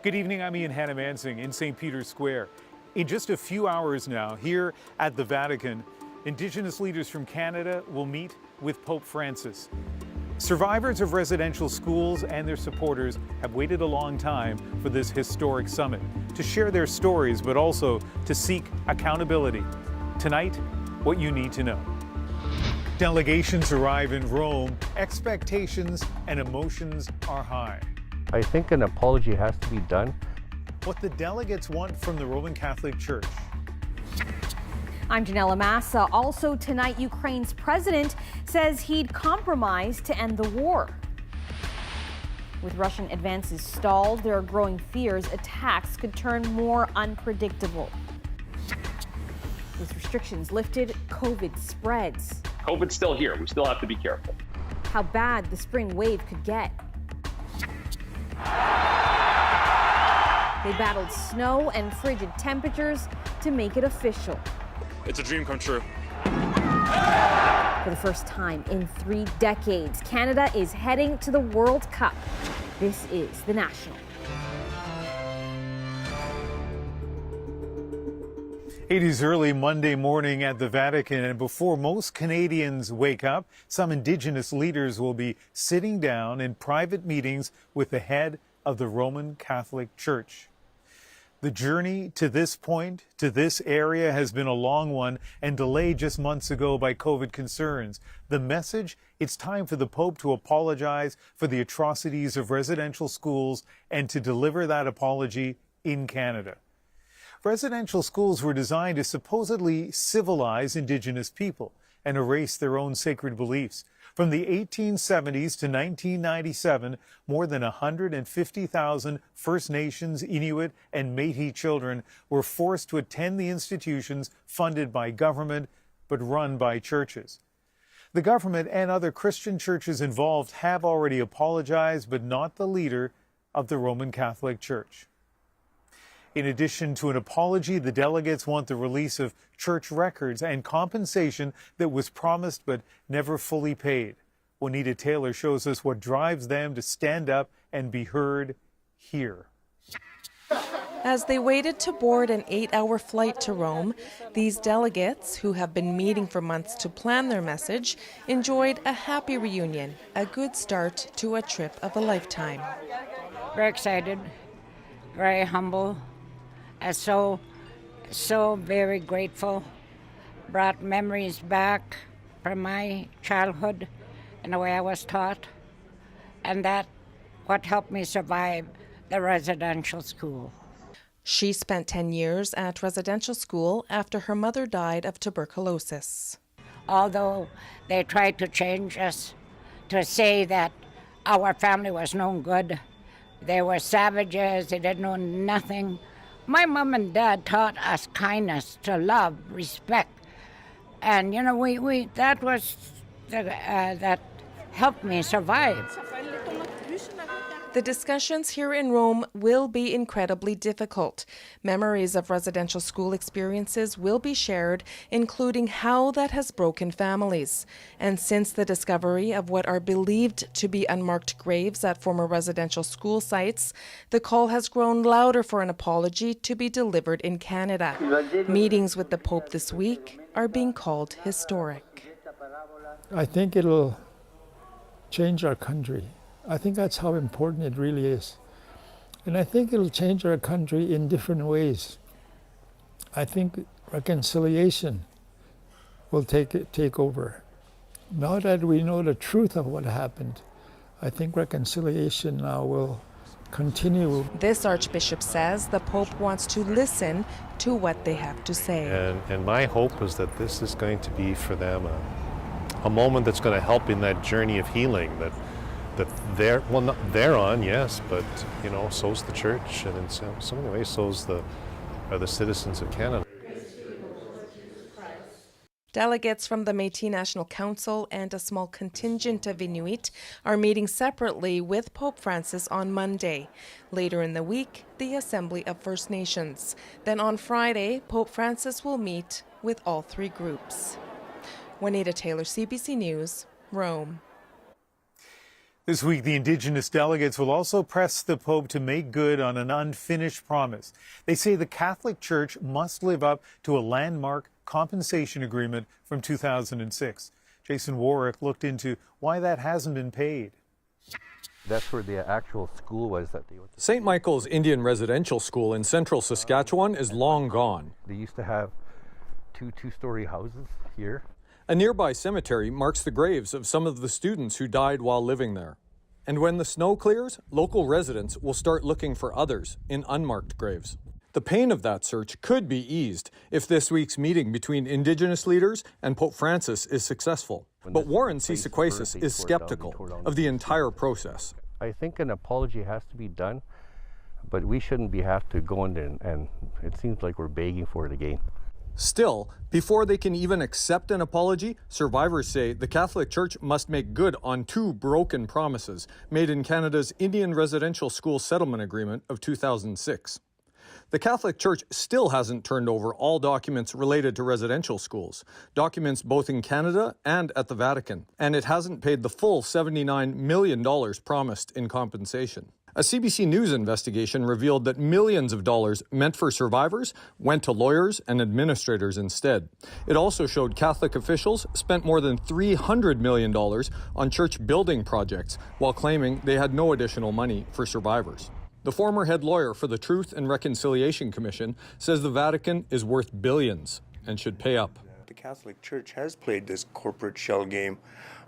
Good evening, I'm Hanomansing in St. Peter's Square. In just a few hours now, here at the Vatican, Indigenous leaders from Canada will meet with Pope Francis. Survivors of residential schools and their supporters have waited a long time for this historic summit to share their stories, but also to seek accountability. Tonight, what you need to know. Delegations arrive in Rome, expectations and emotions are high. I think an apology has to be done. What the delegates want from the Roman Catholic Church. I'm Janella Massa. Also tonight, Ukraine's president says he'd compromise to end the war. With Russian advances stalled, there are growing fears attacks could turn more unpredictable. With restrictions lifted, COVID spreads. COVID's still here. We still have to be careful. How bad the spring wave could get. They battled snow and frigid temperatures to make it official. It's a dream come true. For the first time in 3 decades, Canada is heading to the World Cup. This is The National. It is early Monday morning at the Vatican, and before most Canadians wake up, some Indigenous leaders will be sitting down in private meetings with the head of the Roman Catholic Church. The journey to this point, to this area, has been a long one and delayed just months ago by COVID concerns. The message: it's time for the Pope to apologize for the atrocities of residential schools and to deliver that apology in Canada. Residential schools were designed to supposedly civilize Indigenous people and erase their own sacred beliefs. From the 1870s to 1997, more than 150,000 First Nations, Inuit, and Métis children were forced to attend the institutions funded by government but run by churches. The government and other Christian churches involved have already apologized, but not the leader of the Roman Catholic Church. In addition to an apology, the delegates want the release of church records and compensation that was promised but never fully paid. Juanita Taylor shows us what drives them to stand up and be heard here. As they waited to board an 8-hour flight to Rome, these delegates, who have been meeting for months to plan their message, enjoyed a happy reunion, a good start to a trip of a lifetime. Very excited, very humble. So very grateful. Brought memories back from my childhood and the way I was taught, and that what helped me survive the residential school. She spent 10 years at residential school after her mother died of tuberculosis. Although they tried to change us to say that our family was no good, they were savages, they didn't know nothing. My mom and dad taught us kindness, to love, respect, and that was that helped me survive. The discussions here in Rome will be incredibly difficult. Memories of residential school experiences will be shared, including how that has broken families. And since the discovery of what are believed to be unmarked graves at former residential school sites, the call has grown louder for an apology to be delivered in Canada. Meetings with the Pope this week are being called historic. I think it'll change our country. I think that's how important it really is. And I think it'll change our country in different ways. I think reconciliation will take over. Now that we know the truth of what happened, I think reconciliation now will continue. This Archbishop says the Pope wants to listen to what they have to say. And my hope is that this is going to be for them a moment that's going to help in that journey of healing that they're on, yes, but so's the church, and in so many ways so's the citizens of Canada. Delegates from the Métis National Council and a small contingent of Inuit are meeting separately with Pope Francis on Monday. Later in the week, the Assembly of First Nations. Then on Friday, Pope Francis will meet with all 3 groups. Juanita Taylor, CBC News, Rome. This week, the Indigenous delegates will also press the Pope to make good on an unfinished promise. They say the Catholic Church must live up to a landmark compensation agreement from 2006. Jason Warwick looked into why that hasn't been paid. That's where the actual school was that they went to. St. Michael's Indian Residential School in central Saskatchewan is long gone. They used to have two-story houses here. A nearby cemetery marks the graves of some of the students who died while living there. And when the snow clears, local residents will start looking for others in unmarked graves. The pain of that search could be eased if this week's meeting between Indigenous leaders and Pope Francis is successful. But Warren Sequasis is skeptical of the entire process. I think an apology has to be done, but we shouldn't have to go in there and it seems like we're begging for it again. Still, before they can even accept an apology, survivors say the Catholic Church must make good on two broken promises made in Canada's Indian Residential School Settlement Agreement of 2006. The Catholic Church still hasn't turned over all documents related to residential schools, documents both in Canada and at the Vatican, and it hasn't paid the full $79 million promised in compensation. A CBC News investigation revealed that millions of dollars meant for survivors went to lawyers and administrators instead. It also showed Catholic officials spent more than $300 million on church building projects while claiming they had no additional money for survivors. The former head lawyer for the Truth and Reconciliation Commission says the Vatican is worth billions and should pay up. The Catholic Church has played this corporate shell game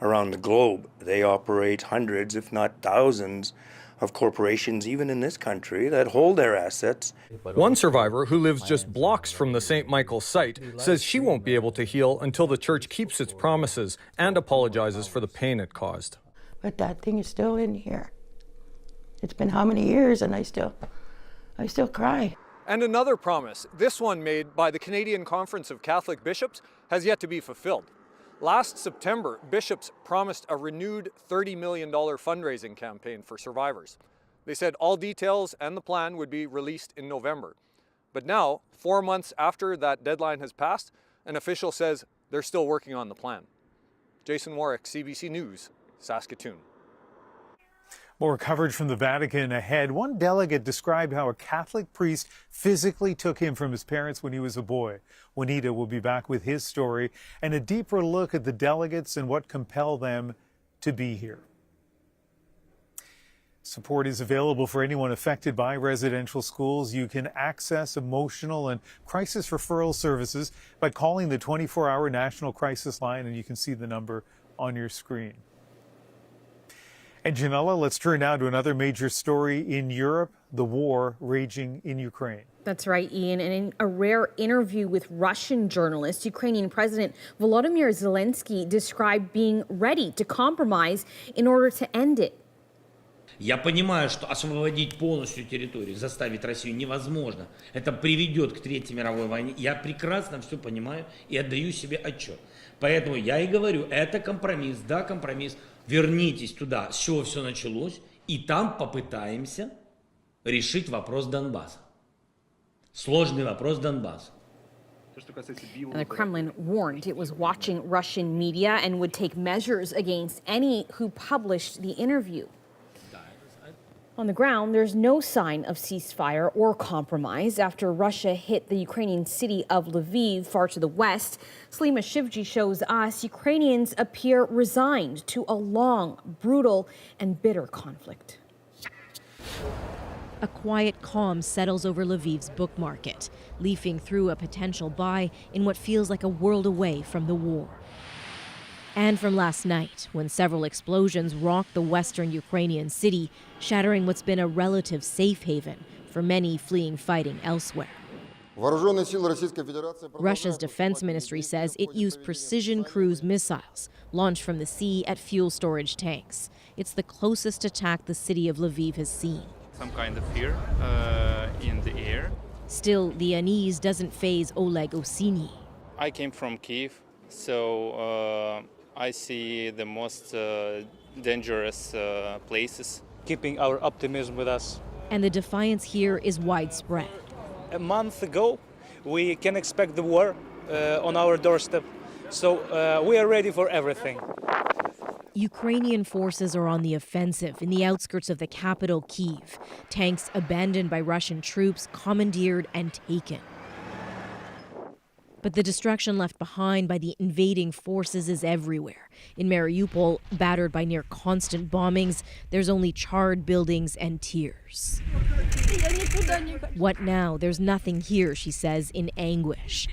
around the globe. They operate hundreds, if not thousands, of corporations, even in this country, that hold their assets. One survivor who lives just blocks from the St. Michael's site says she won't be able to heal until the church keeps its promises and apologizes for the pain it caused. But that thing is still in here. It's been how many years and I still cry. And another promise, this one made by the Canadian Conference of Catholic Bishops, has yet to be fulfilled. Last September, bishops promised a renewed $30 million fundraising campaign for survivors. They said all details and the plan would be released in November. But now, 4 months after that deadline has passed, an official says they're still working on the plan. Jason Warwick, CBC News, Saskatoon. More coverage from the Vatican ahead. One delegate described how a Catholic priest physically took him from his parents when he was a boy. Juanita will be back with his story and a deeper look at the delegates and what compelled them to be here. Support is available for anyone affected by residential schools. You can access emotional and crisis referral services by calling the 24-hour National Crisis Line, and you can see the number on your screen. And Janella, let's turn now to another major story in Europe, the war raging in Ukraine. That's right, Ian. And in a rare interview with Russian journalists, Ukrainian President Volodymyr Zelensky described being ready to compromise in order to end it. Я понимаю, что освободить полностью территорию, заставить Россию невозможно. Это приведет к Третьей мировой войне. Я прекрасно все понимаю и отдаю себе отчет. Поэтому я и говорю, это компромисс, да, компромисс. Вернитесь туда, с чего все началось, и там попытаемся решить вопрос Донбасса. Сложный вопрос Донбасса. And the Kremlin warned it was watching Russian media and would take measures against any who published the interview. On the ground, there's no sign of ceasefire or compromise after Russia hit the Ukrainian city of Lviv, far to the west. Slima Shivji shows us Ukrainians appear resigned to a long, brutal, and bitter conflict. A quiet calm settles over Lviv's book market, leafing through a potential buy in what feels like a world away from the war. And from last night, when several explosions rocked the western Ukrainian city, shattering what's been a relative safe haven for many fleeing fighting elsewhere. Russia's defense ministry says it used precision cruise missiles launched from the sea at fuel storage tanks. It's the closest attack the city of Lviv has seen. Some kind of fear in the air. Still, the unease doesn't faze Oleg Osini. I came from Kiev, so I see the most dangerous places. Keeping our optimism with us. And the defiance here is widespread. A month ago, we can expect the war on our doorstep, so we are ready for everything. Ukrainian forces are on the offensive in the outskirts of the capital, Kyiv. Tanks abandoned by Russian troops, commandeered and taken. But the destruction left behind by the invading forces is everywhere. In Mariupol, battered by near constant bombings, there's only charred buildings and tears. What now? There's nothing here, she says, in anguish.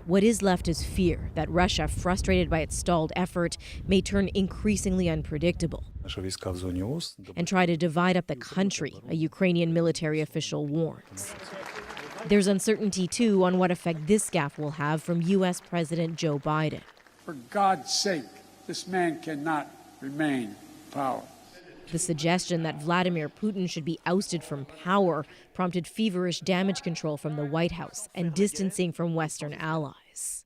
What is left is fear that Russia, frustrated by its stalled effort, may turn increasingly unpredictable and try to divide up the country, a Ukrainian military official warns. There's uncertainty, too, on what effect this gaffe will have from U.S. President Joe Biden. For God's sake, this man cannot remain in power. The suggestion that Vladimir Putin should be ousted from power prompted feverish damage control from the White House and distancing from Western allies.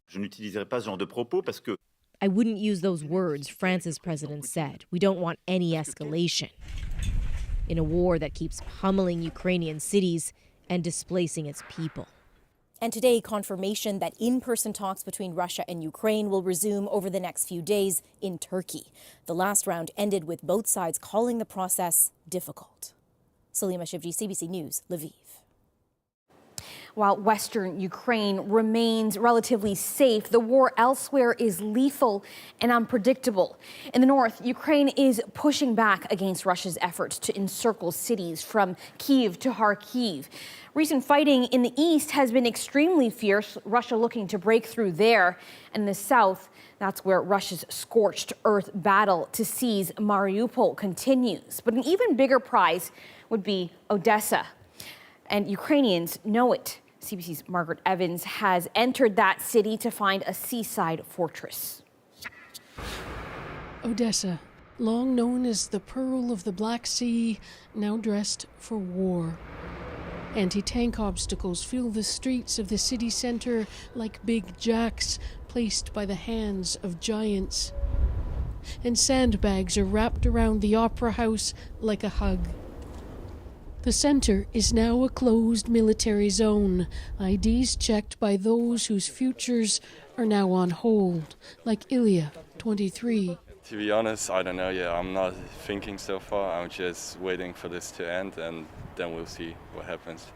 I wouldn't use those words, France's president said. We don't want any escalation. In a war that keeps pummeling Ukrainian cities and displacing its people. And today, confirmation that in-person talks between Russia and Ukraine will resume over the next few days in Turkey. The last round ended with both sides calling the process difficult. Salima Shivji, CBC News, Lviv. While Western Ukraine remains relatively safe, the war elsewhere is lethal and unpredictable. In the north, Ukraine is pushing back against Russia's efforts to encircle cities from Kyiv to Kharkiv. Recent fighting in the east has been extremely fierce, Russia looking to break through there. And in the south, that's where Russia's scorched earth battle to seize Mariupol continues. But an even bigger prize would be Odesa. And Ukrainians know it. CBC's Margaret Evans has entered that city to find a seaside fortress. Odesa, long known as the Pearl of the Black Sea, now dressed for war. Anti-tank obstacles fill the streets of the city center like big jacks placed by the hands of giants. And sandbags are wrapped around the opera house like a hug. The center is now a closed military zone, IDs checked by those whose futures are now on hold, like Ilya, 23. To be honest, I don't know yet. I'm not thinking so far. I'm just waiting for this to end, and then we'll see what happens.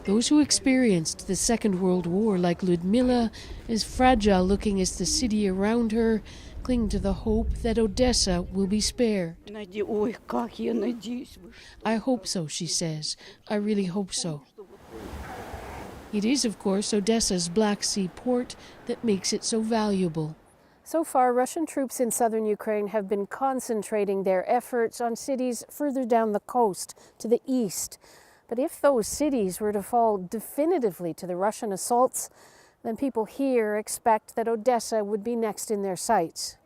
Those who experienced the Second World War, like Ludmila, as fragile looking as the city around her, cling to the hope that Odesa will be spared. I hope so, she says. I really hope so. It is, of course, Odesa's Black Sea port that makes it so valuable. So far, Russian troops in southern Ukraine have been concentrating their efforts on cities further down the coast to the east. But if those cities were to fall definitively to the Russian assaults, then people here expect that Odesa would be next in their sights.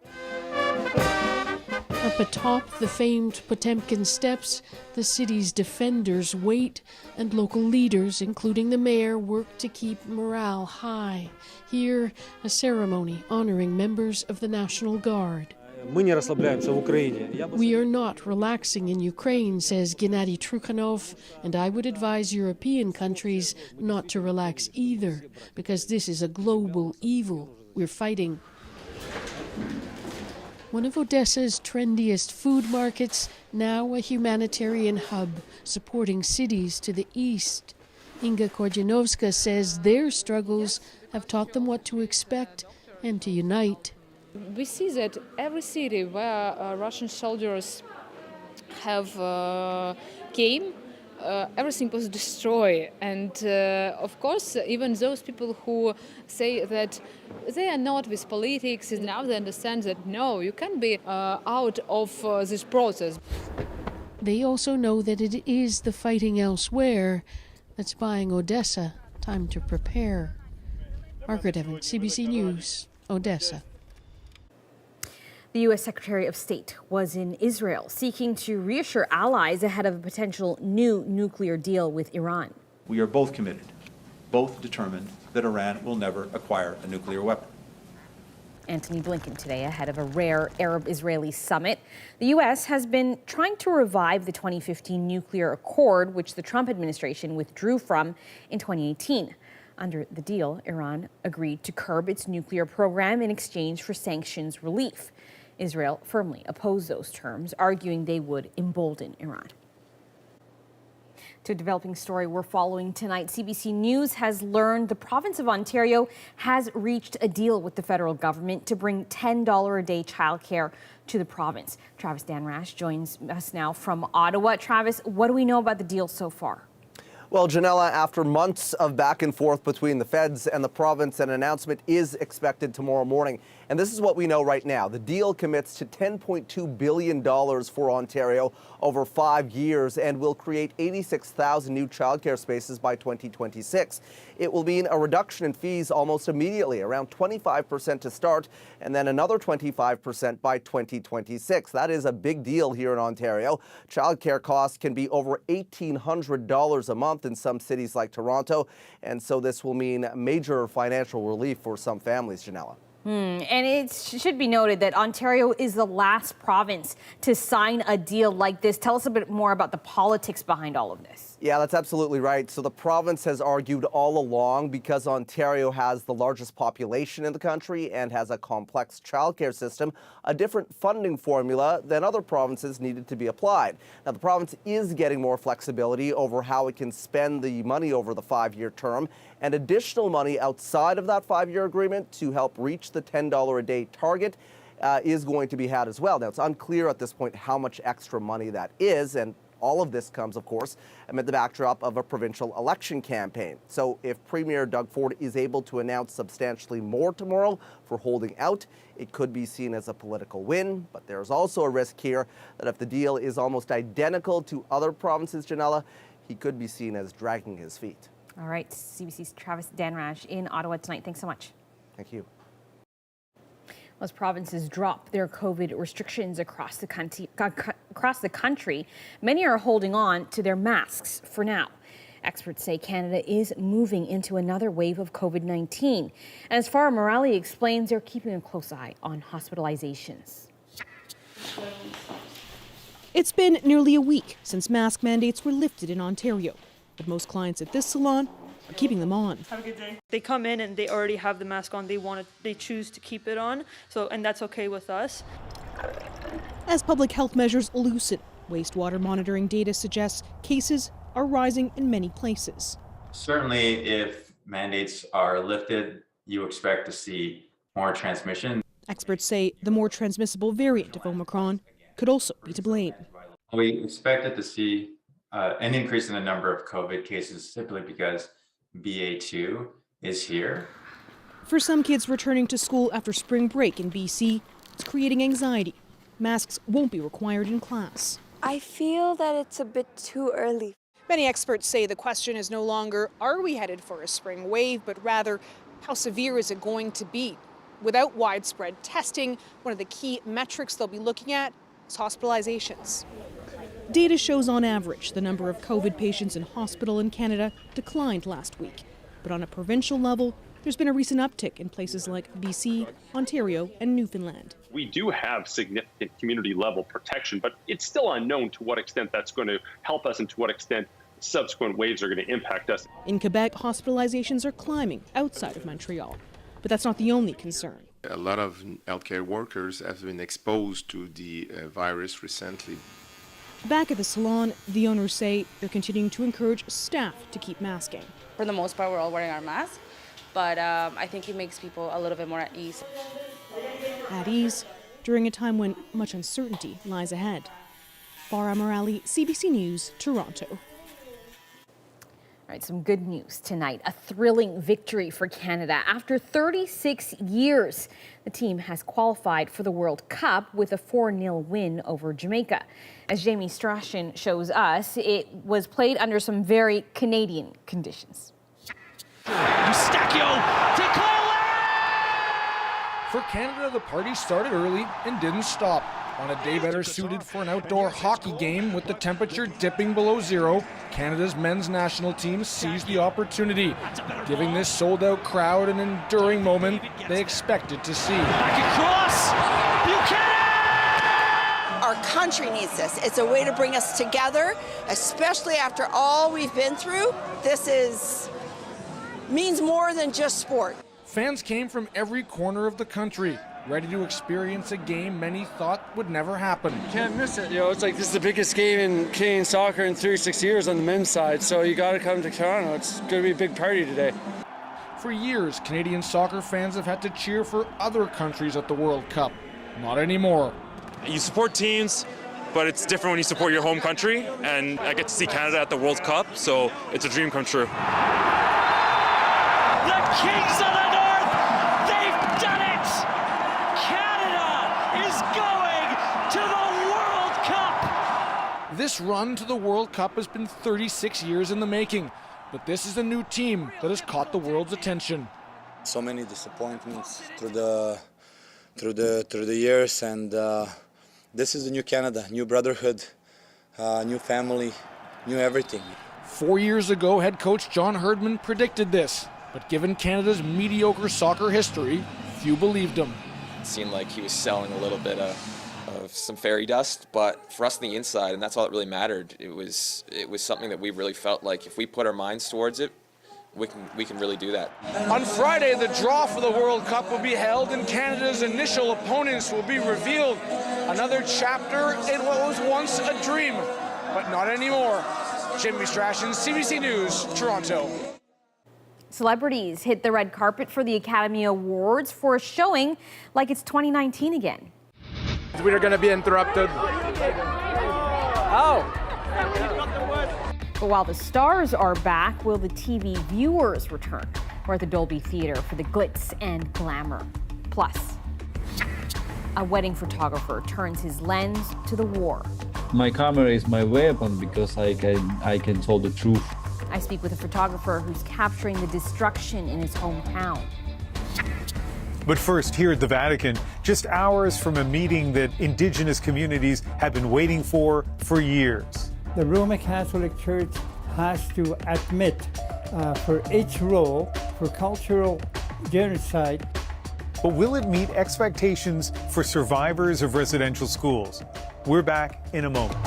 Up atop the famed Potemkin steps, the city's defenders wait, and local leaders, including the mayor, work to keep morale high. Here, a ceremony honoring members of the National Guard. We are not relaxing in Ukraine, says Gennady Trukhanov, and I would advise European countries not to relax either, because this is a global evil we're fighting. One of Odesa's trendiest food markets, now a humanitarian hub supporting cities to the east. Inga Kordzianowska says their struggles have taught them what to expect and to unite. We see that every city where Russian soldiers have came, everything was destroyed. And of course, even those people who say that they are not with politics, now they understand that no, you can't be out of this process. They also know that it is the fighting elsewhere that's buying Odesa time to prepare. Margaret Evans, CBC News, Odesa. The U.S. Secretary of State was in Israel seeking to reassure allies ahead of a potential new nuclear deal with Iran. We are both committed, both determined that Iran will never acquire a nuclear weapon. Antony Blinken today ahead of a rare Arab-Israeli summit. The U.S. has been trying to revive the 2015 nuclear accord, which the Trump administration withdrew from in 2018. Under the deal, Iran agreed to curb its nuclear program in exchange for sanctions relief. Israel firmly opposed those terms, arguing they would embolden Iran. To a developing story we're following tonight, CBC News has learned the province of Ontario has reached a deal with the federal government to bring $10 a day childcare to the province. Travis Danrash joins us now from Ottawa. Travis, what do we know about the deal so far? Well, Janella, after months of back and forth between the feds and the province, an announcement is expected tomorrow morning. And this is what we know right now. The deal commits to $10.2 billion for Ontario over 5 years and will create 86,000 new childcare spaces by 2026. It will mean a reduction in fees almost immediately, around 25% to start, and then another 25% by 2026. That is a big deal here in Ontario. Childcare costs can be over $1,800 a month in some cities like Toronto, and so this will mean major financial relief for some families, Janella. And it should be noted that Ontario is the last province to sign a deal like this. Tell us a bit more about the politics behind all of this. Yeah, that's absolutely right. So the province has argued all along, because Ontario has the largest population in the country and has a complex childcare system, a different funding formula than other provinces needed to be applied. Now, the province is getting more flexibility over how it can spend the money over the 5-year term, and additional money outside of that 5-year agreement to help reach the $10 a day target is going to be had as well. Now, it's unclear at this point how much extra money that is, and all of this comes, of course, amid the backdrop of a provincial election campaign. So if Premier Doug Ford is able to announce substantially more tomorrow for holding out, it could be seen as a political win. But there's also a risk here that if the deal is almost identical to other provinces, Janella, he could be seen as dragging his feet. All right, CBC's Travis Danrash in Ottawa tonight. Thanks so much. Thank you. As provinces drop their COVID restrictions across the country, many are holding on to their masks for now. Experts say Canada is moving into another wave of COVID-19. And as Farah Morali explains, they're keeping a close eye on hospitalizations. It's been nearly a week since mask mandates were lifted in Ontario, but most clients at this salon are keeping them on. Have a good day. They come in and they already have the mask on. They choose to keep it on. And that's okay with us. As public health measures loosen, wastewater monitoring data suggests cases are rising in many places. Certainly, if mandates are lifted, you expect to see more transmission. Experts say the more transmissible variant of Omicron could also be to blame. We expected to see an increase in the number of COVID cases simply because BA2 is here. For some kids returning to school after spring break in BC, it's creating anxiety. Masks won't be required in class. I feel that it's a bit too early. Many experts say the question is no longer, are we headed for a spring wave, but rather, how severe is it going to be? Without widespread testing, one of the key metrics they'll be looking at is hospitalizations. Data shows on average the number of COVID patients in hospital in Canada declined last week. But on a provincial level, there's been a recent uptick in places like BC, Ontario, and Newfoundland. We do have significant community level protection, but it's still unknown to what extent that's going to help us and to what extent subsequent waves are going to impact us. In Quebec, hospitalizations are climbing outside of Montreal. But that's not the only concern. A lot of healthcare workers have been exposed to the virus recently. Back at the salon, the owners say they're continuing to encourage staff to keep masking. For the most part, we're all wearing our masks, but I think it makes people a little bit more at ease. At ease during a time when much uncertainty lies ahead. Farah Morali, CBC News, Toronto. All right, some good news tonight. A thrilling victory for Canada. After 36 years, the team has qualified for the World Cup with a 4-0 win over Jamaica. As Jamie Strachan shows us, it was played under some very Canadian conditions. Eustachio to Kyle. For Canada, the party started early and didn't stop. On a day better suited for an outdoor hockey game with the temperature dipping below zero, Canada's men's national team seized the opportunity, giving this sold-out crowd an enduring moment they expected to see. Back across, Buchanan! Our country needs this. It's a way to bring us together, especially after all we've been through. This means more than just sport. Fans came from every corner of the country. ready to experience a game many thought would never happen. Can't miss it. It's like this is the biggest game in Canadian soccer in 36 years on the men's side, so you got to come to Toronto. It's going to be a big party today. For years, Canadian soccer fans have had to cheer for other countries at the World Cup. Not anymore. You support teams, but it's different when you support your home country, and I get to see Canada at the World Cup, so it's a dream come true. The Kings of the North, they've done it! Canada is going to the World Cup! This run to the World Cup has been 36 years in the making, but this is a new team that has caught the world's attention. So many disappointments through the years, and this is the new Canada, new brotherhood, new family, new everything. 4 years ago, head coach John Herdman predicted this, but given Canada's mediocre soccer history, few believed him. It seemed like he was selling a little bit of some fairy dust, but for us on the inside, and that's all that really mattered, it was something that we really felt like if we put our minds towards it, we can really do that. On Friday, the draw for the World Cup will be held and Canada's initial opponents will be revealed. Another chapter in what was once a dream, but not anymore. Jimmy Strachan, CBC News, Toronto. Celebrities hit the red carpet for the Academy Awards for a showing like it's 2019 again. We're going to be interrupted. Oh. But while the stars are back, will the TV viewers return? We're at the Dolby Theatre for the glitz and glamour. Plus, a wedding photographer turns his lens to the war. My camera is my weapon because I can tell the truth. I speak with a photographer who's capturing the destruction in his hometown. But first, here at the Vatican, just hours from a meeting that Indigenous communities have been waiting for years. The Roman Catholic Church has to admit for each role for cultural genocide. But will it meet expectations for survivors of residential schools? We're back in a moment.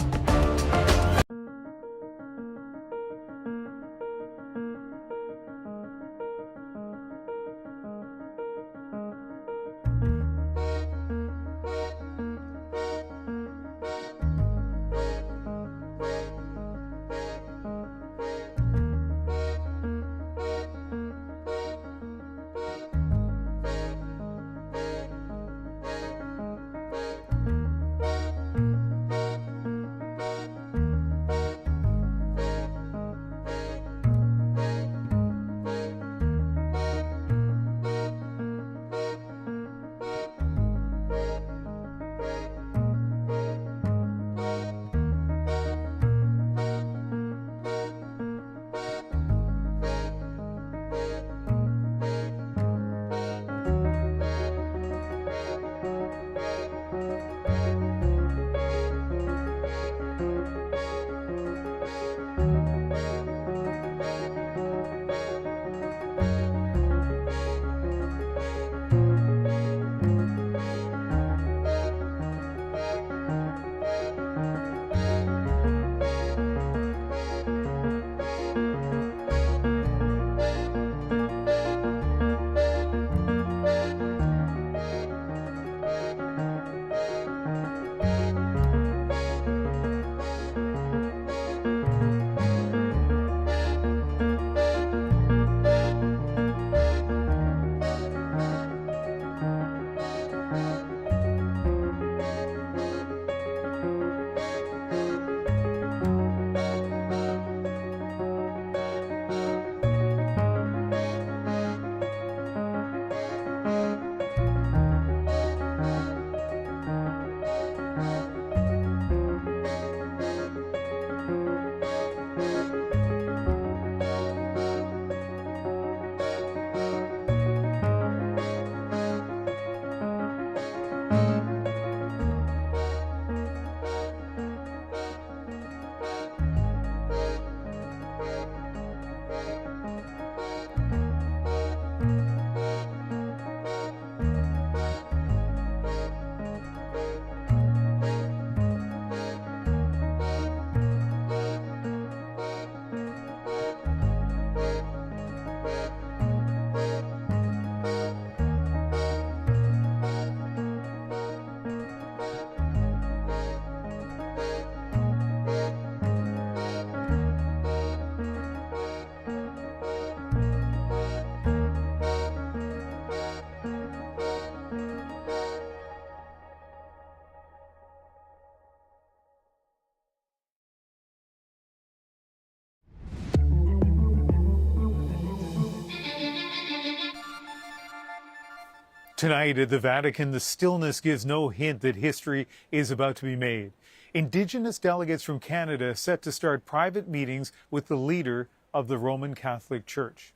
Tonight at the Vatican, the stillness gives no hint that history is about to be made. Indigenous delegates from Canada set to start private meetings with the leader of the Roman Catholic Church.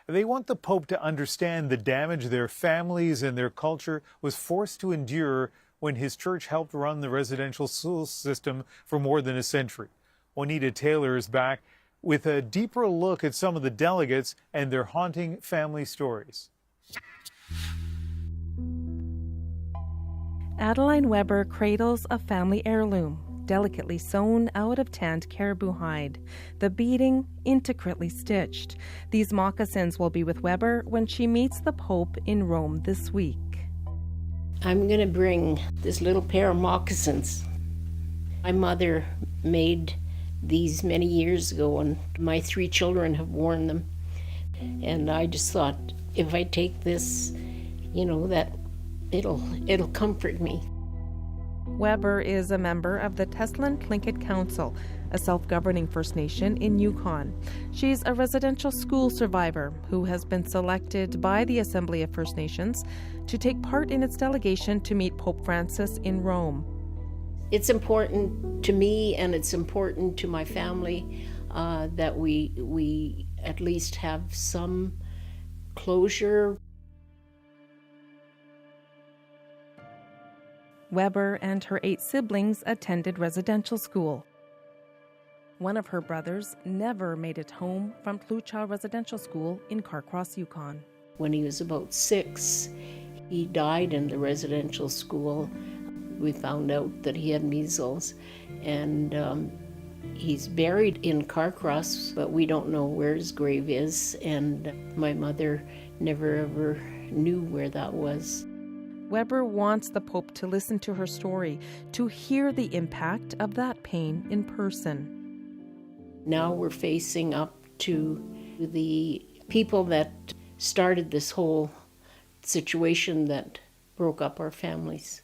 They want the Pope to understand the damage their families and their culture was forced to endure when his church helped run the residential school system for more than a century. Juanita Taylor is back with a deeper look at some of the delegates and their haunting family stories. Adeline Weber cradles a family heirloom, delicately sewn out of tanned caribou hide. The beading intricately stitched. These moccasins will be with Weber when she meets the Pope in Rome this week. I'm going to bring this little pair of moccasins. My mother made these many years ago, and my 3 children have worn them. And I just thought, if I take this, that it'll comfort me. Weber is a member of the Teslin Tlingit Council, a self-governing First Nation in Yukon. She's a residential school survivor who has been selected by the Assembly of First Nations to take part in its delegation to meet Pope Francis in Rome. It's important to me and it's important to my family that we at least have some closure. Weber and her 8 siblings attended residential school. One of her brothers never made it home from Tlucha Residential School in Carcross, Yukon. When he was about 6, he died in the residential school. We found out that he had measles, and he's buried in Carcross, but we don't know where his grave is, and my mother never ever knew where that was. Weber wants the Pope to listen to her story, to hear the impact of that pain in person. Now we're facing up to the people that started this whole situation that broke up our families.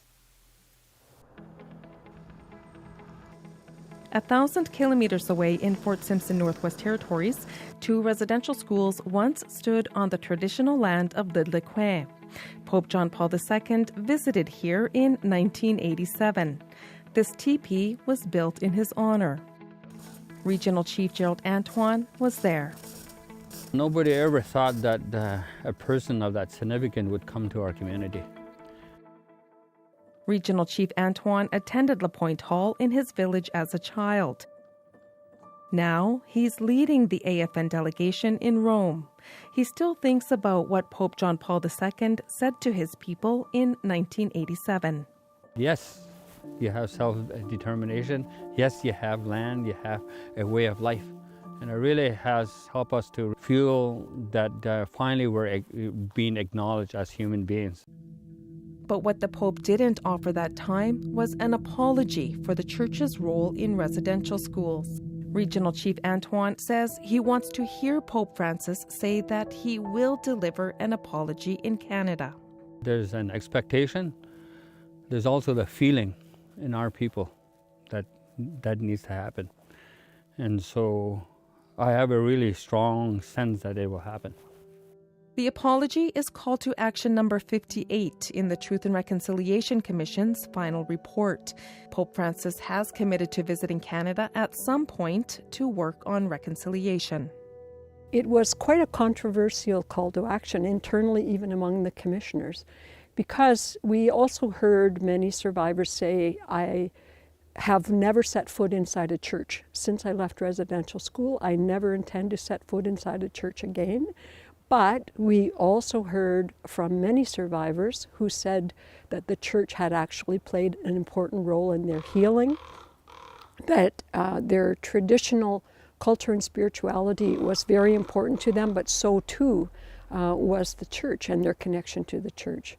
1,000 kilometers away in Fort Simpson, Northwest Territories, 2 residential schools once stood on the traditional land of Lidlekwe. Pope John Paul II visited here in 1987. This teepee was built in his honor. Regional Chief Gerald Antoine was there. Nobody ever thought that a person of that significance would come to our community. Regional Chief Antoine attended LaPointe Hall in his village as a child. Now he's leading the AFN delegation in Rome. He still thinks about what Pope John Paul II said to his people in 1987. Yes, you have self-determination. Yes, you have land, you have a way of life. And it really has helped us to feel that finally we're being acknowledged as human beings. But what the Pope didn't offer that time was an apology for the Church's role in residential schools. Regional Chief Antoine says he wants to hear Pope Francis say that he will deliver an apology in Canada. There's an expectation. There's also the feeling in our people that needs to happen. And so I have a really strong sense that it will happen. The apology is call to action number 58 in the Truth and Reconciliation Commission's final report. Pope Francis has committed to visiting Canada at some point to work on reconciliation. It was quite a controversial call to action internally, even among the commissioners, because we also heard many survivors say, I have never set foot inside a church. Since I left residential school, I never intend to set foot inside a church again. But we also heard from many survivors who said that the church had actually played an important role in their healing, that their traditional culture and spirituality was very important to them, but so too was the church and their connection to the church.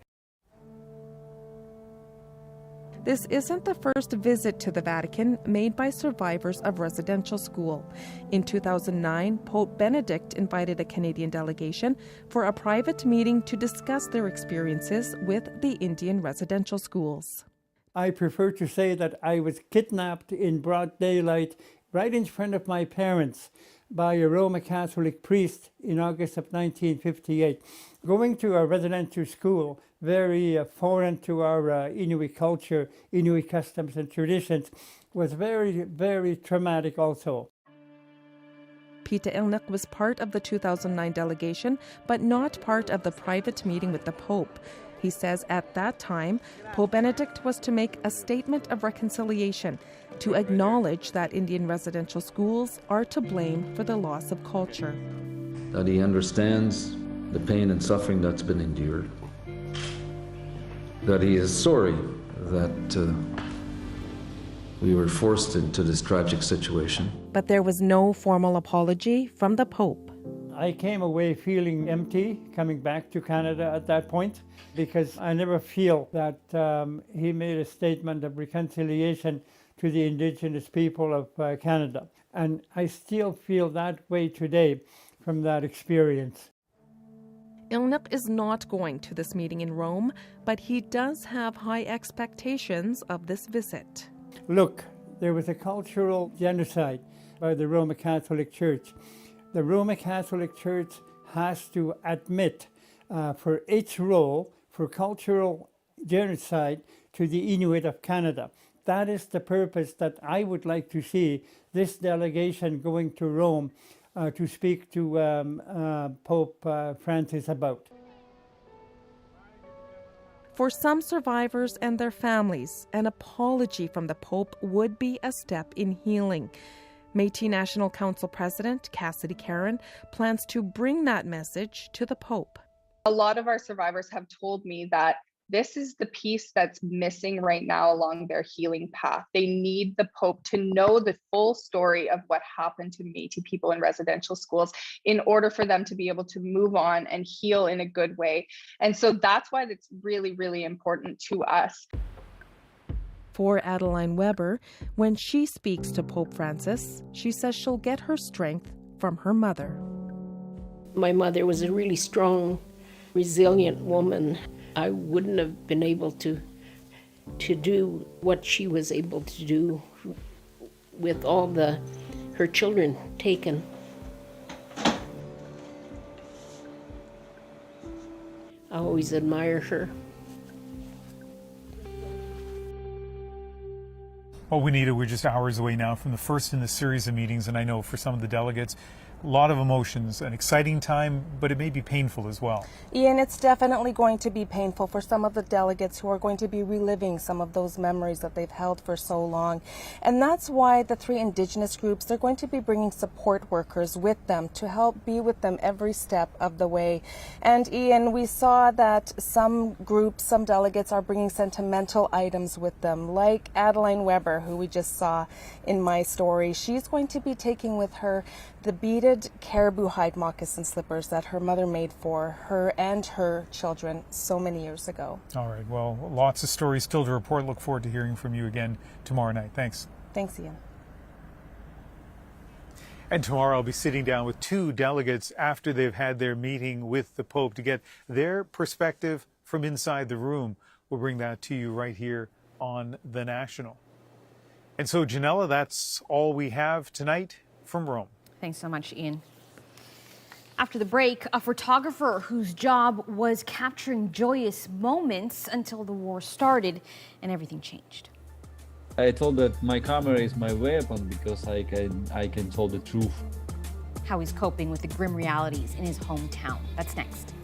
This isn't the first visit to the Vatican made by survivors of residential school. In 2009, Pope Benedict invited a Canadian delegation for a private meeting to discuss their experiences with the Indian residential schools. I prefer to say that I was kidnapped in broad daylight right in front of my parents. by a Roman Catholic priest in August of 1958. Going to a residential school, very foreign to our Inuit culture, Inuit customs and traditions, was very, very traumatic also. Peter Ilnik was part of the 2009 delegation, but not part of the private meeting with the Pope. He says at that time, Pope Benedict was to make a statement of reconciliation, to acknowledge that Indian residential schools are to blame for the loss of culture. That he understands the pain and suffering that's been endured. That he is sorry that we were forced into this tragic situation. But there was no formal apology from the Pope. I came away feeling empty coming back to Canada at that point, because I never feel that he made a statement of reconciliation to the Indigenous people of Canada. And I still feel that way today from that experience. Ilnik is not going to this meeting in Rome, but he does have high expectations of this visit. Look, there was a cultural genocide by the Roman Catholic Church. The Roman Catholic Church has to admit for its role for cultural genocide to the Inuit of Canada. That is the purpose that I would like to see this delegation going to Rome to speak to Pope Francis about. For some survivors and their families, an apology from the Pope would be a step in healing. Métis National Council President Cassidy Caron plans to bring that message to the Pope. A lot of our survivors have told me that this is the piece that's missing right now along their healing path. They need the Pope to know the full story of what happened to Métis people in residential schools in order for them to be able to move on and heal in a good way. And so that's why it's really, really important to us. For Adeline Weber, when she speaks to Pope Francis, she says she'll get her strength from her mother. My mother was a really strong, resilient woman. I wouldn't have been able to do what she was able to do with all her children taken. I always admire her. Well, Juanita, we're just hours away now from the first in the series of meetings, and I know for some of the delegates, a lot of emotions, an exciting time, but it may be painful as well. Ian, it's definitely going to be painful for some of the delegates who are going to be reliving some of those memories that they've held for so long. And that's why the 3 Indigenous groups, they're going to be bringing support workers with them to help be with them every step of the way. And Ian, we saw that some groups, some delegates are bringing sentimental items with them, like Adeline Weber, who we just saw in my story. She's going to be taking with her the beaded caribou hide moccasin slippers that her mother made for her and her children so many years ago. All right, well, lots of stories still to report. Look forward to hearing from you again tomorrow night. Thanks. Thanks, Ian. And tomorrow I'll be sitting down with 2 delegates after they've had their meeting with the Pope to get their perspective from inside the room. We'll bring that to you right here on The National. And so, Janella, that's all we have tonight from Rome. Thanks so much, Ian. After the break, a photographer whose job was capturing joyous moments until the war started and everything changed. I told that my camera is my weapon because I can tell the truth. How he's coping with the grim realities in his hometown. That's next.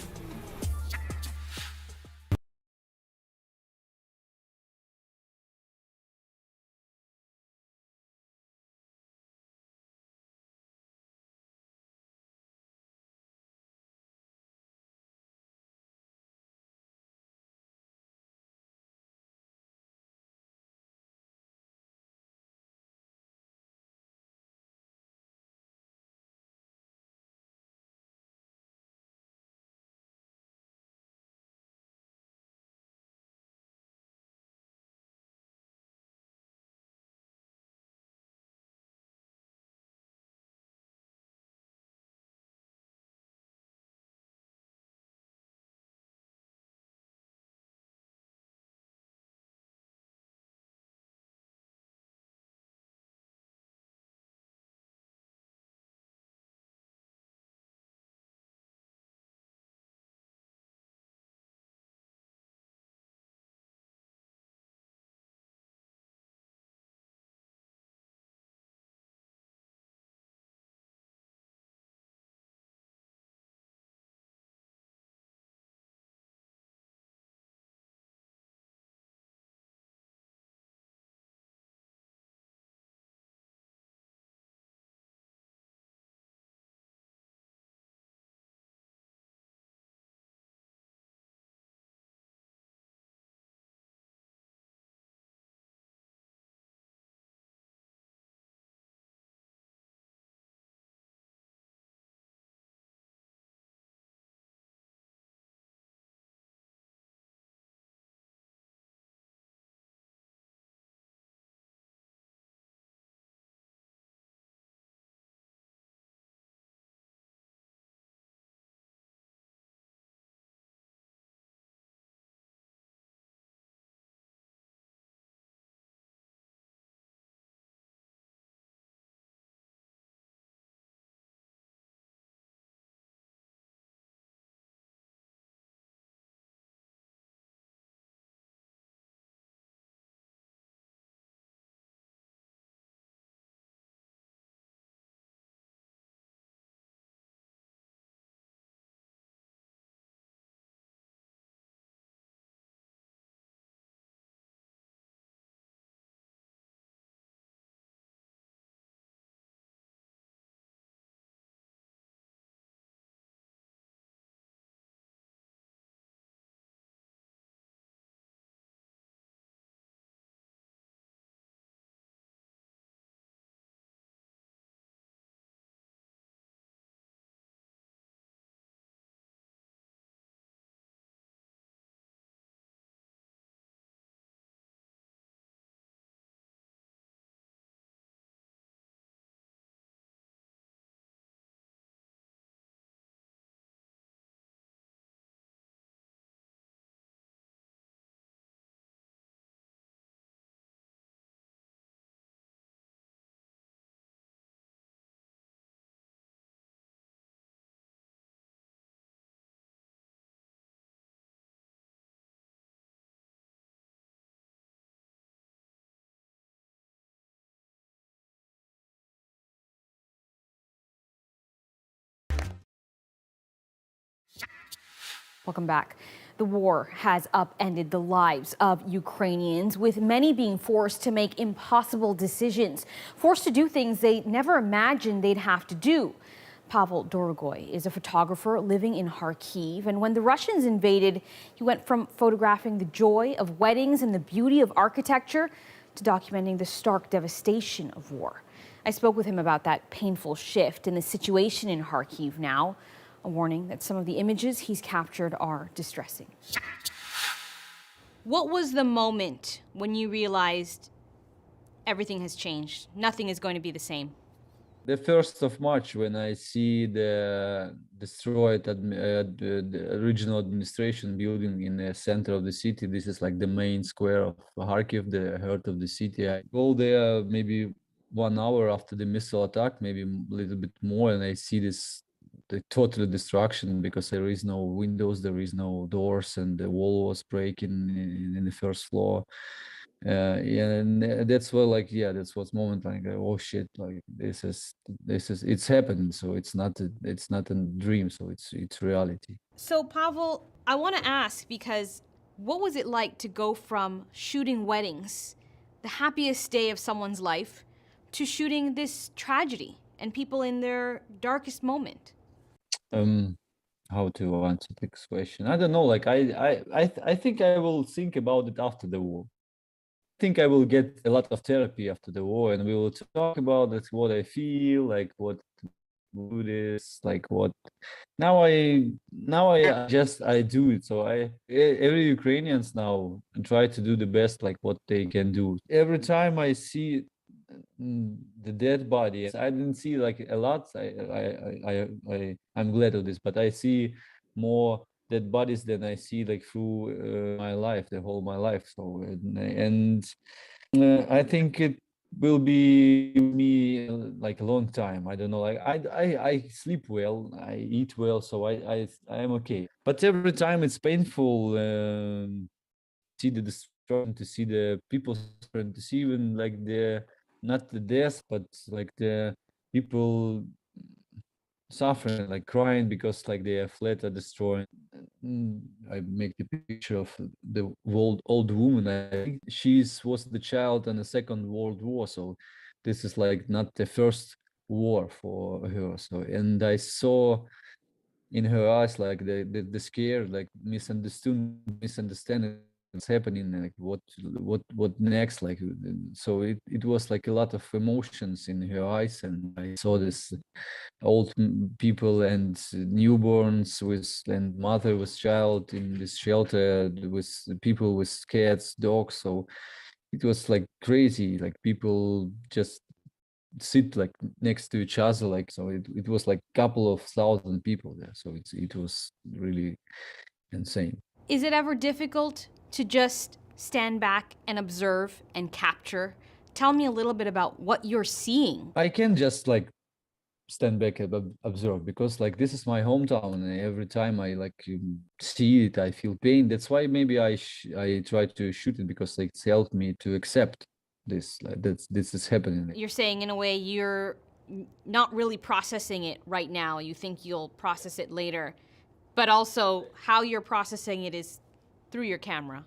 Welcome back. The war has upended the lives of Ukrainians, with many being forced to make impossible decisions, forced to do things they never imagined they'd have to do. Pavel Dorogoy is a photographer living in Kharkiv, and when the Russians invaded, he went from photographing the joy of weddings and the beauty of architecture to documenting the stark devastation of war. I spoke with him about that painful shift in the situation in Kharkiv now, a warning that some of the images he's captured are distressing. What was the moment when you realized everything has changed, nothing is going to be the same? The 1st of March, when I see the destroyed the regional administration building in the center of the city. This is like the main square of Kharkiv, the heart of the city. I go there maybe 1 hour after the missile attack, maybe a little bit more, and I see the total destruction, because there is no windows, there is no doors, and the wall was breaking in the first floor. Yeah, and that's what, like, yeah, that's what's moment like, oh shit, like this is it's happening. So it's not a dream, so it's reality. So Pavel, I want to ask, because what was it like to go from shooting weddings, the happiest day of someone's life, to shooting this tragedy and people in their darkest moment? How to answer this question? I don't know. Like I think I will think about it after the war. I think I will get a lot of therapy after the war, and we will talk about it, what I feel, like what do this, like what. Now I do it. So every Ukrainians now try to do the best, like what they can do. Every time I see the dead body, I didn't see like a lot. I'm glad of this, but I see more dead bodies than I see like through my life, the whole my life. So I think it will be me like a long time. I don't know. Like I sleep well, I eat well, so I am okay. But every time it's painful. See the destruction, to see the people suffering, to see even like not the death, but like the people suffering, like crying because like their flats are destroyed. I make the picture of the old woman. I think she was the child in the Second World War, so this is like not the first war for her. So, and I saw in her eyes like the scare, like misunderstanding what's happening, like what next, like. So it was like a lot of emotions in her eyes, and I saw this old people and newborns and mother with child in this shelter with people with cats, dogs. So it was like crazy, like people just sit like next to each other, like. So it was like a couple of thousand people there, so it was really insane. Is it ever difficult to just stand back and observe and capture? Tell me a little bit about what you're seeing. I can just like stand back and observe, because like this is my hometown, and every time I like see it, I feel pain. That's why maybe I try to shoot it, because like it's helped me to accept this, like this is happening. You're saying in a way you're not really processing it right now. You think you'll process it later, but also how you're processing it is through your camera.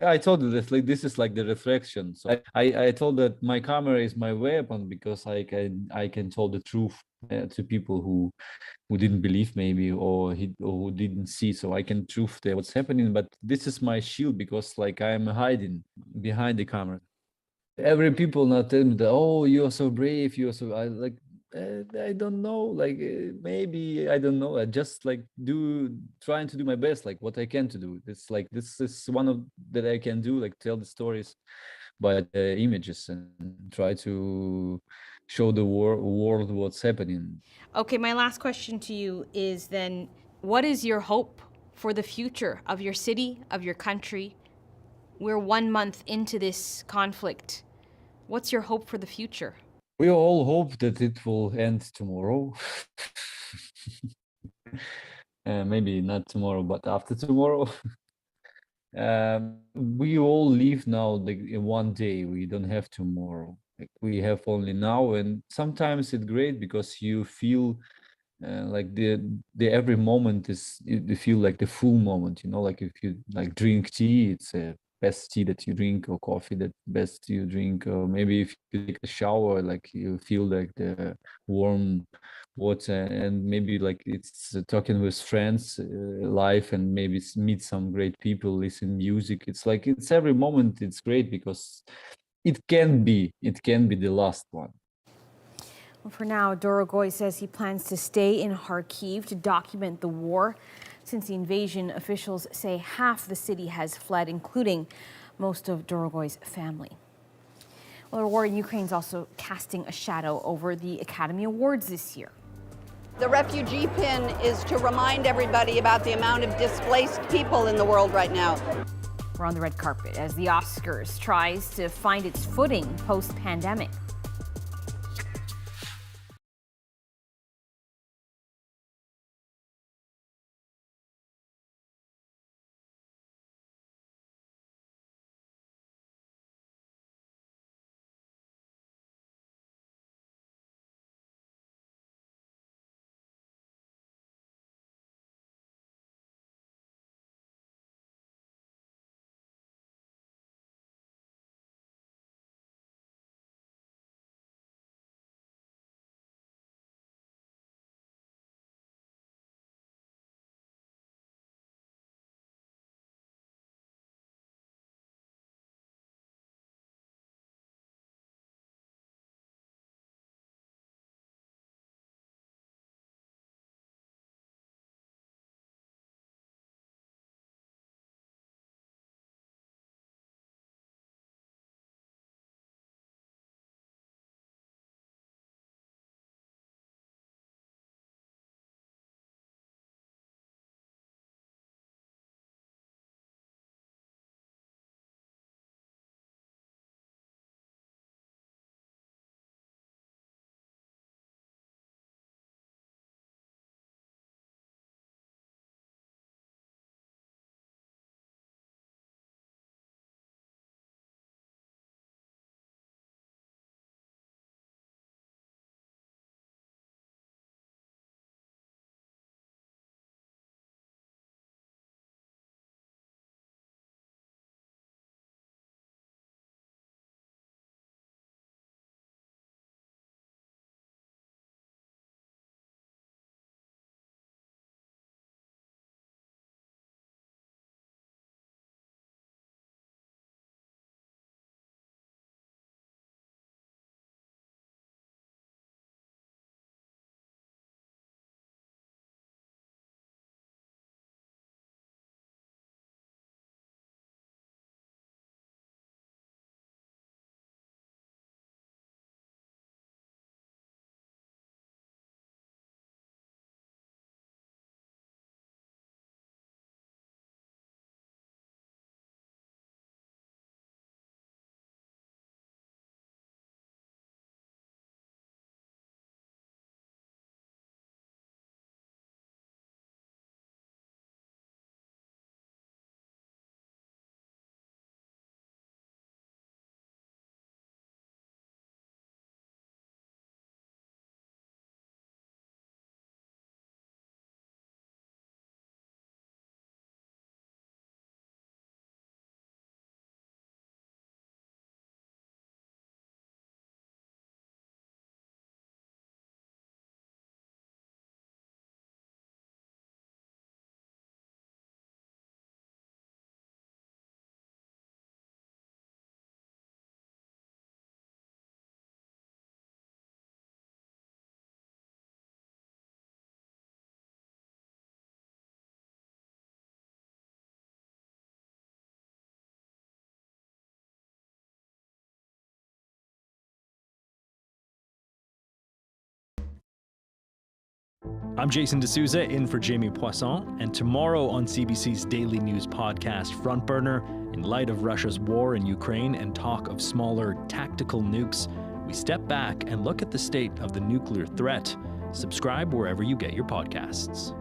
I told you that like this is like the reflection. So I told that my camera is my weapon, because I can tell the truth to people who didn't believe maybe, or who didn't see. So I can truth what's happening. But this is my shield, because like I'm hiding behind the camera. Every people now tell me that, oh, you're so brave, you're so, I don't know, like maybe, I don't know, I just like trying to do my best, like what I can to do. It's like this is one of that I can do, like tell the stories by the images and try to show the world what's happening. Okay, my last question to you is then, what is your hope for the future of your city, of your country? We're 1 month into this conflict. What's your hope for the future? We all hope that it will end tomorrow. Maybe not tomorrow, but after tomorrow. We all live now like in one day. We don't have tomorrow. Like, we have only now, and sometimes it's great because you feel like the every moment is, you feel like the full moment, you know, like if you like drink tea, it's a best tea that you drink, or coffee that best you drink, or maybe if you take a shower, like you feel like the warm water, and maybe like it's talking with friends, live, and maybe meet some great people, listen music. It's like it's every moment, it's great because it can be the last one. Well, for now, Dorogoy says he plans to stay in Kharkiv to document the war. Since the invasion, officials say half the city has fled, including most of Dorogoy's family. Well, the war in Ukraine is also casting a shadow over the Academy Awards this year. The refugee pin is to remind everybody about the amount of displaced people in the world right now. We're on the red carpet as the Oscars tries to find its footing post-pandemic. I'm Jason D'Souza, in for Jamie Poisson, and tomorrow on CBC's daily news podcast, Front Burner, in light of Russia's war in Ukraine and talk of smaller tactical nukes, we step back and look at the state of the nuclear threat. Subscribe wherever you get your podcasts.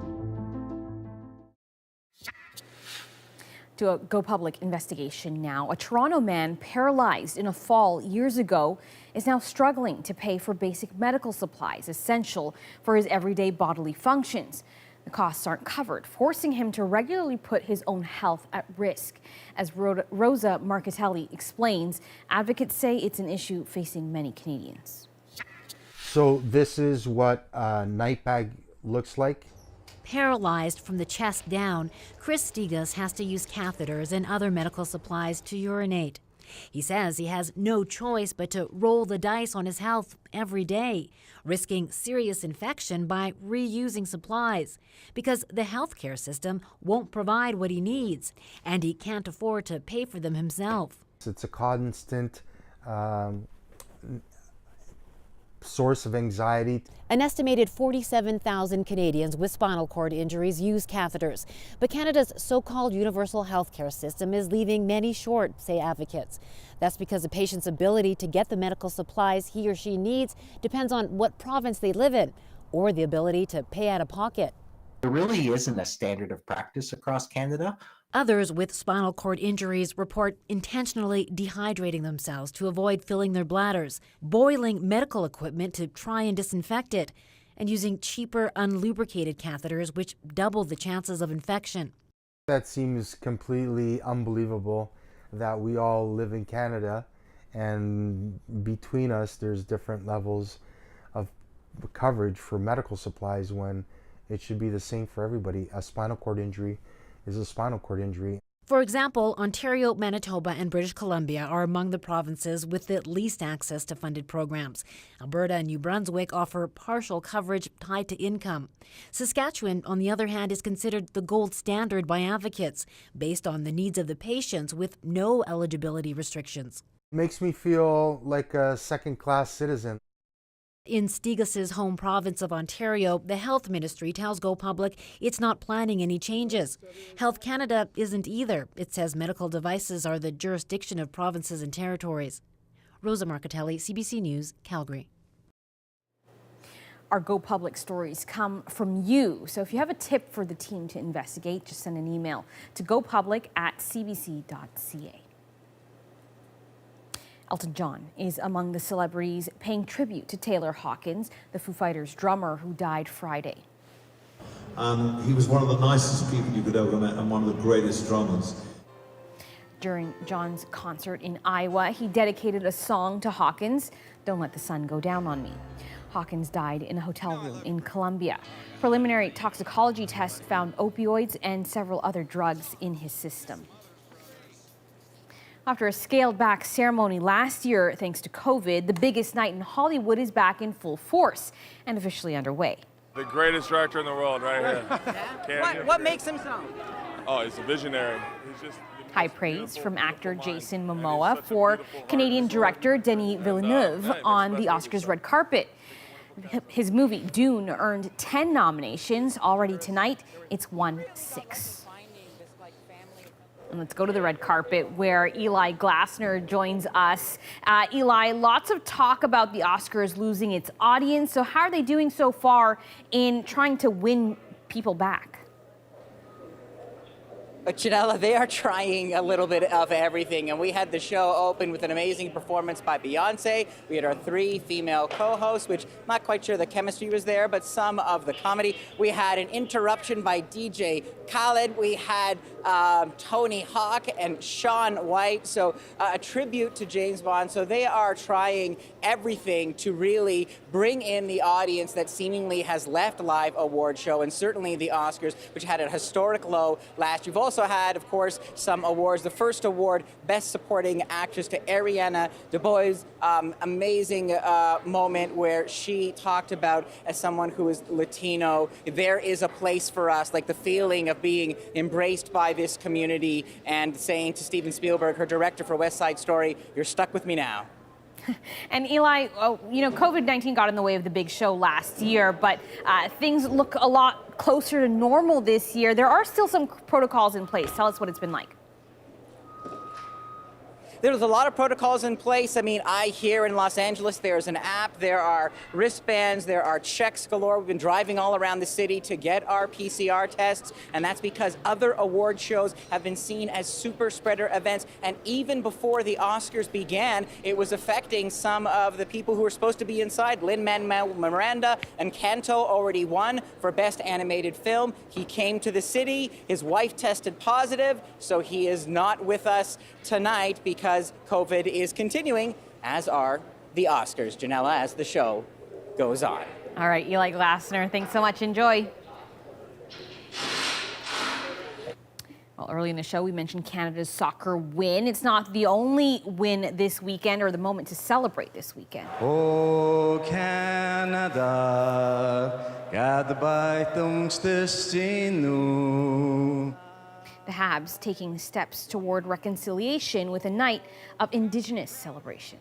To a Go Public investigation now. A Toronto man paralyzed in a fall years ago is now struggling to pay for basic medical supplies essential for his everyday bodily functions. The costs aren't covered, forcing him to regularly put his own health at risk. As Rosa Marcatelli explains, advocates say it's an issue facing many Canadians. So this is what a night bag looks like. Paralyzed from the chest down, Chris Stigas has to use catheters and other medical supplies to urinate. He says he has no choice but to roll the dice on his health every day, risking serious infection by reusing supplies, because the healthcare system won't provide what he needs, and he can't afford to pay for them himself. It's a constant source of anxiety. An estimated 47,000 Canadians with spinal cord injuries use catheters, but Canada's so-called universal healthcare system is leaving many short, say advocates. That's because a patient's ability to get the medical supplies he or she needs depends on what province they live in, or the ability to pay out of pocket. There really isn't a standard of practice across Canada. Others with spinal cord injuries report intentionally dehydrating themselves to avoid filling their bladders, boiling medical equipment to try and disinfect it, and using cheaper, unlubricated catheters which double the chances of infection. That seems completely unbelievable that we all live in Canada, and between us there's different levels of coverage for medical supplies when it should be the same for everybody. A spinal cord injury is a spinal cord injury. For example, Ontario, Manitoba, and British Columbia are among the provinces with the least access to funded programs. Alberta and New Brunswick offer partial coverage tied to income. Saskatchewan, on the other hand, is considered the gold standard by advocates, based on the needs of the patients with no eligibility restrictions. It makes me feel like a second-class citizen. In Stigas' home province of Ontario, the Health Ministry tells Go Public it's not planning any changes. Health Canada isn't either. It says medical devices are the jurisdiction of provinces and territories. Rosa Marcatelli, CBC News, Calgary. Our Go Public stories come from you. So if you have a tip for the team to investigate, just send an email to gopublic@cbc.ca. Elton John is among the celebrities paying tribute to Taylor Hawkins, the Foo Fighters drummer who died Friday. He was one of the nicest people you could ever met and one of the greatest drummers. During John's concert in Iowa, he dedicated a song to Hawkins, "Don't Let the Sun Go Down on Me." Hawkins died in a hotel room in Colombia. Preliminary toxicology tests found opioids and several other drugs in his system. After a scaled-back ceremony last year, thanks to COVID, the biggest night in Hollywood is back in full force and officially underway. The greatest director in the world, right here. What makes him so? Oh, he's a visionary. He's just high praise from actor Jason Momoa for Canadian director Denis Villeneuve on the Oscars red carpet. His movie Dune earned 10 nominations. Already tonight, it's won 6. And let's go to the red carpet where Eli Glasner joins us. Eli, lots of talk about the Oscars losing its audience. So how are they doing so far in trying to win people back? But Janella, they are trying a little bit of everything. And we had the show open with an amazing performance by Beyonce. We had our 3 female co-hosts, which I'm not quite sure the chemistry was there, but some of the comedy. We had an interruption by DJ Khaled. We had Tony Hawk and Shaun White. So a tribute to James Bond. So they are trying everything to really bring in the audience that seemingly has left live award show, and certainly the Oscars, which had a historic low last year. We've also had, of course, some awards. The first award, Best Supporting Actress, to Ariana DeBose. Amazing moment where she talked about, as someone who is Latino, there is a place for us, like the feeling of being embraced by this community, and saying to Steven Spielberg, her director for West Side Story, "You're stuck with me now." And Eli, COVID-19 got in the way of the big show last year, but things look a lot closer to normal this year. There are still some protocols in place. Tell us what it's been like. There's a lot of protocols in place. I mean, here in Los Angeles, there's an app, there are wristbands, there are checks galore. We've been driving all around the city to get our PCR tests, and that's because other award shows have been seen as super spreader events. And even before the Oscars began, it was affecting some of the people who were supposed to be inside. Lin-Manuel Miranda and Canto already won for Best Animated Film. He came to the city, his wife tested positive, so he is not with us tonight because COVID is continuing, as are the Oscars. Janella, as the show goes on. All right, Eli Glassner, thanks so much. Enjoy. Well, early in the show, we mentioned Canada's soccer win. It's not the only win this weekend or the moment to celebrate this weekend. Oh, Canada, gadbay tung's destino. The Habs taking steps toward reconciliation with a night of Indigenous celebration.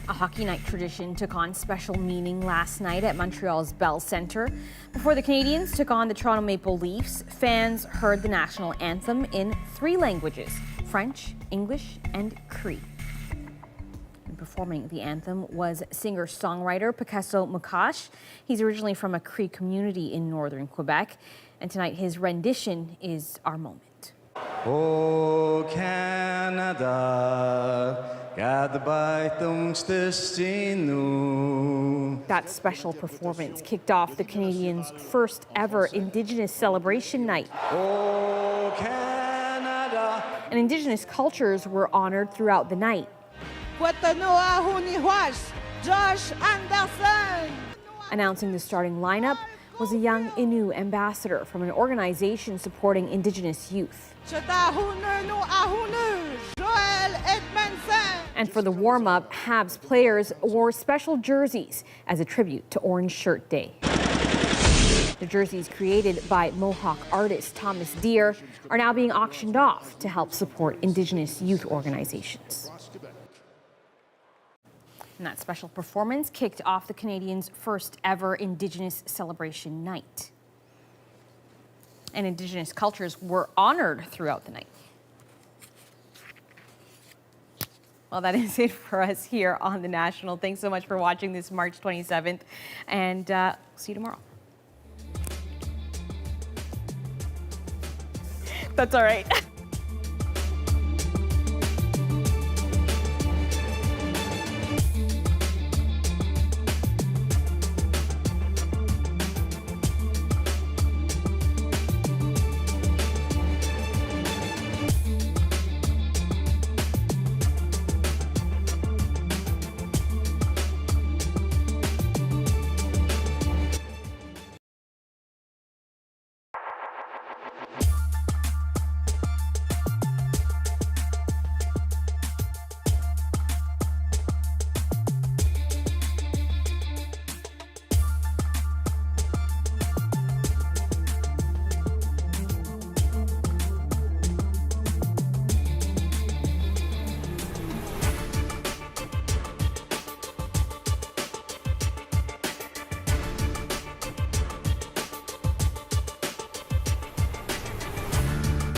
A hockey night tradition took on special meaning last night at Montreal's Bell Centre. Before the Canadians took on the Toronto Maple Leafs, fans heard the national anthem in 3 languages: French, English, and Cree. And performing the anthem was singer-songwriter Picasso Mukash. He's originally from a Cree community in northern Quebec, and tonight his rendition is our moment. O Canada, that special performance kicked off the Canadians' first ever Indigenous celebration night. O Canada. And Indigenous cultures were honored throughout the night. Josh Anderson. Announcing the starting lineup was a young Innu ambassador from an organization supporting Indigenous youth. And for the warm-up, Habs players wore special jerseys as a tribute to Orange Shirt Day. The jerseys, created by Mohawk artist Thomas Deere, are now being auctioned off to help support Indigenous youth organizations. And that special performance kicked off the Canadians' first ever Indigenous celebration night. And Indigenous cultures were honored throughout the night. Well, that is it for us here on The National. Thanks so much for watching this March 27th, and see you tomorrow. That's all right.